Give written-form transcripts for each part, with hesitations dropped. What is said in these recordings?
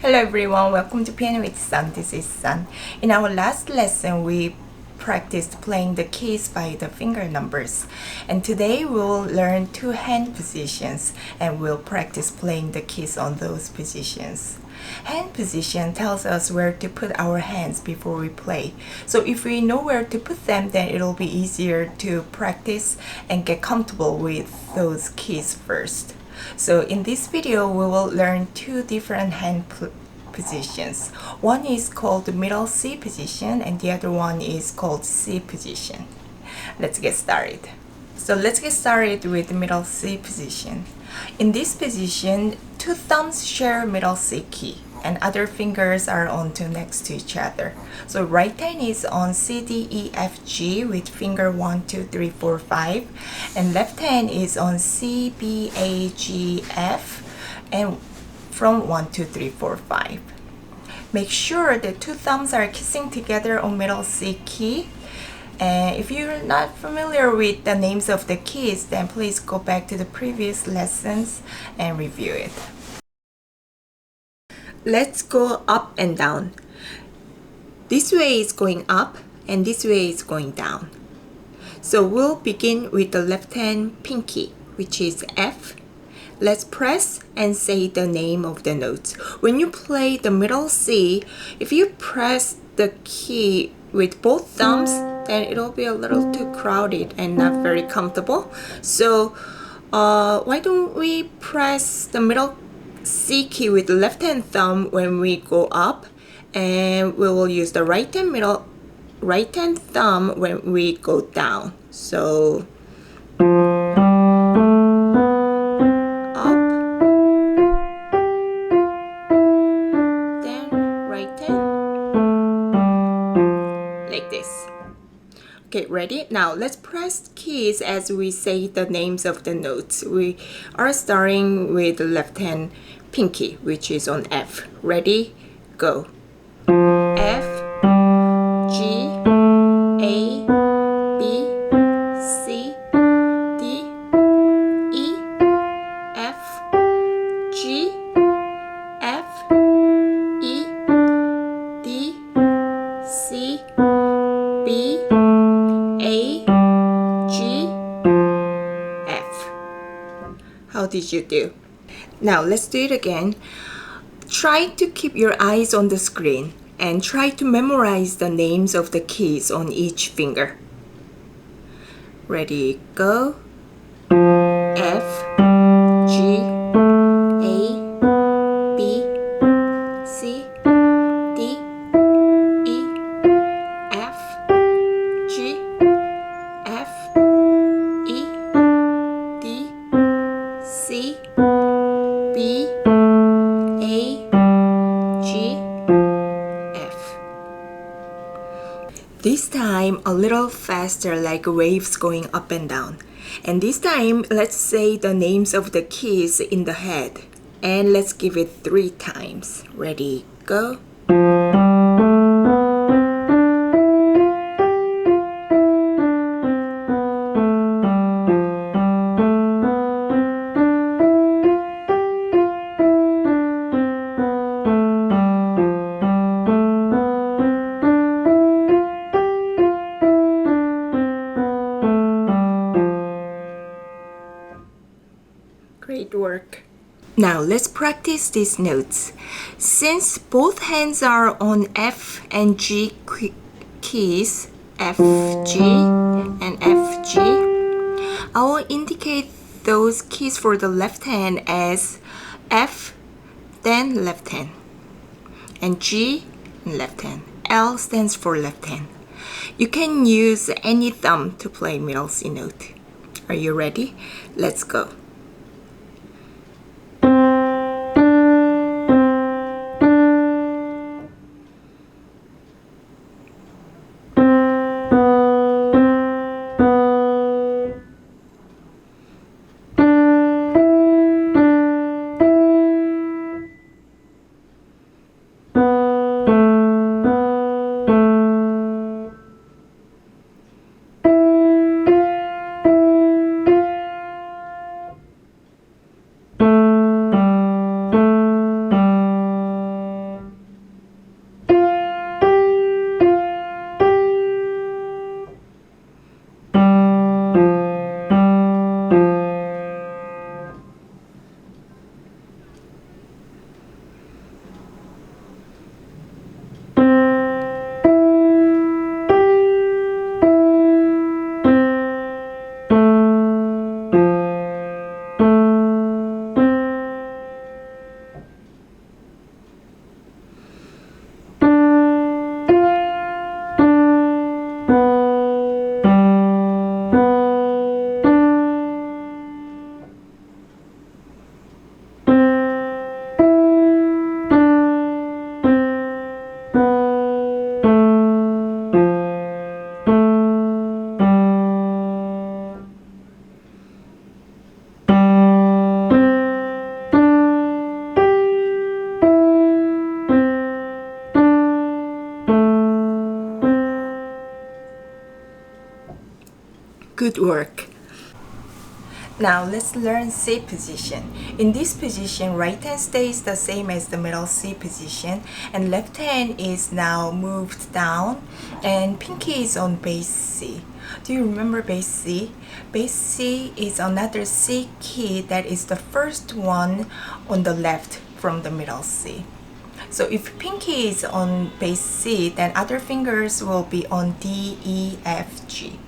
Hello everyone, welcome to Piano with Sun. This is Sun. In our last lesson, we practiced playing the keys by the finger numbers. And today we'll learn two hand positions and we'll practice playing the keys on those positions. Hand position tells us where to put our hands before we play. So if we know where to put them, then it'll be easier to practice and get comfortable with those keys first. So in this video, we will learn two different hand positions. One is called the middle C position and the other one is called C position. Let's get started. So let's get started with the middle C position. In this position, two thumbs share middle C key and other fingers are next to each other. So right hand is on C, D, E, F, G with finger 1, 2, 3, 4, 5 and left hand is on C, B, A, G, F and from 1, 2, 3, 4, 5. Make sure the two thumbs are kissing together on middle C key. And if you're not familiar with the names of the keys, then please go back to the previous lessons and review it. Let's go up and down. This way is going up and this way is going down. So we'll begin with the left hand pinky, which is F. Let's press and say the name of the notes. When you play the middle C, if you press the key with both thumbs, then it'll be a little too crowded and not very comfortable. So why don't we press the middle C key with the left hand thumb when we go up, and we will use the right hand thumb when we go down. So up, then right hand, like this. Okay, ready? Now let's press keys as we say the names of the notes. We are starting with the left hand pinky, which is on F. Ready? Go. F, G, A, B, C, D, E, F, G, F, E, D, C, B, A, G, F. How did you do? Now let's do it again. Try to keep your eyes on the screen and try to memorize the names of the keys on each finger. Ready, go. F, G, A, B, C, D, E, F, G, F, E, D, C, B, A, G, F. This time a little faster, like waves going up and down. And this time let's say the names of the keys in the head. And let's give it 3 times. Ready, go. Great work. Now let's practice these notes. Since both hands are on F and G keys, F, G, and F, G, I will indicate those keys for the left hand as F, then left hand, and G, left hand. L stands for left hand. You can use any thumb to play middle C note. Are you ready? Let's go. Good work. Now let's learn C position. In this position, right hand stays the same as the middle C position, and left hand is now moved down, and pinky is on bass C. Do you remember bass C? Bass C is another C key that is the first one on the left from the middle C. So if pinky is on bass C, then other fingers will be on D, E, F, G.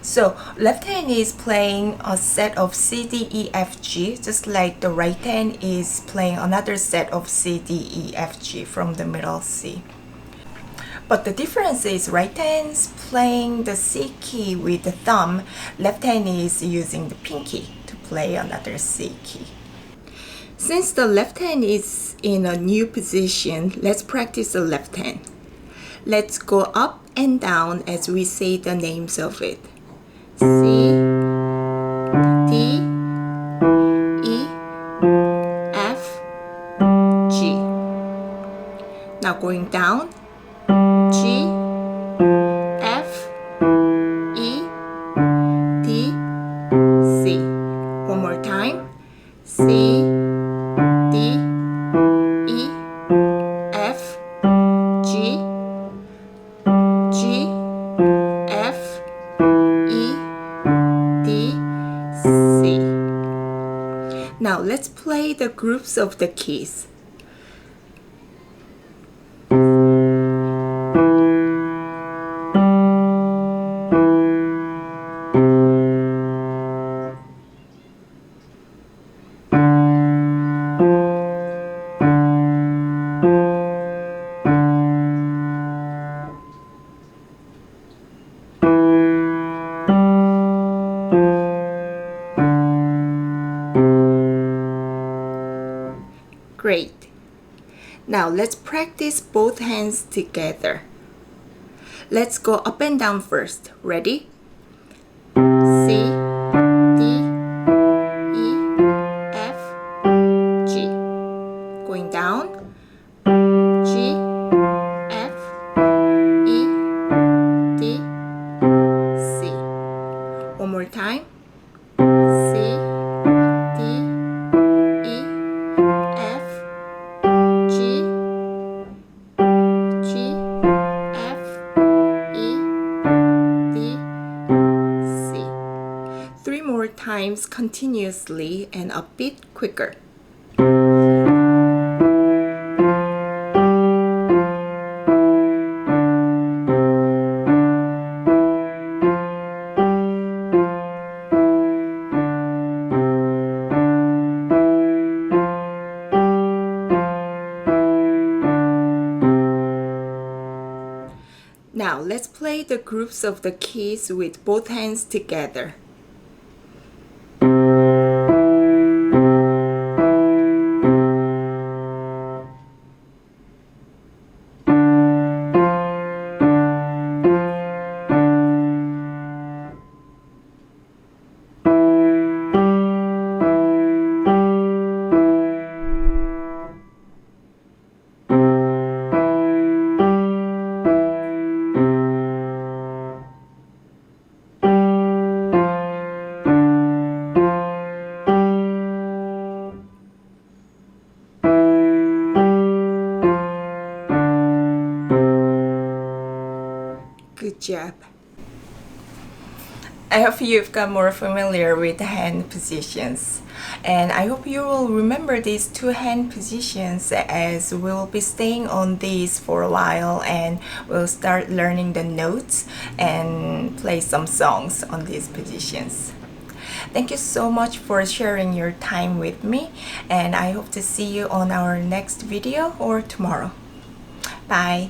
So left hand is playing a set of C, D, E, F, G, just like the right hand is playing another set of C, D, E, F, G from the middle C. But the difference is right hand's playing the C key with the thumb, left hand is using the pinky to play another C key. Since the left hand is in a new position, let's practice the left hand. Let's go up and down as we say the names of it. C, D, E, F, G. Now going down, G, F, E, D, C. One more time. C, D, E, F, G, G, F, E, D, C. Now let's play the groups of the keys. Great. Now let's practice both hands together. Let's go up and down first. Ready? C, D, E, F, G. Going down. G, F, E, D, C. One more time. C, D, E, F, G, G, F, E, D, C. 3 more times continuously and a bit quicker. Now let's play the groups of the keys with both hands together. Good job. I hope you've got more familiar with hand positions, and I hope you will remember these 2 hand positions as we'll be staying on these for a while, and we'll start learning the notes and play some songs on these positions. Thank you so much for sharing your time with me, and I hope to see you on our next video or tomorrow. Bye.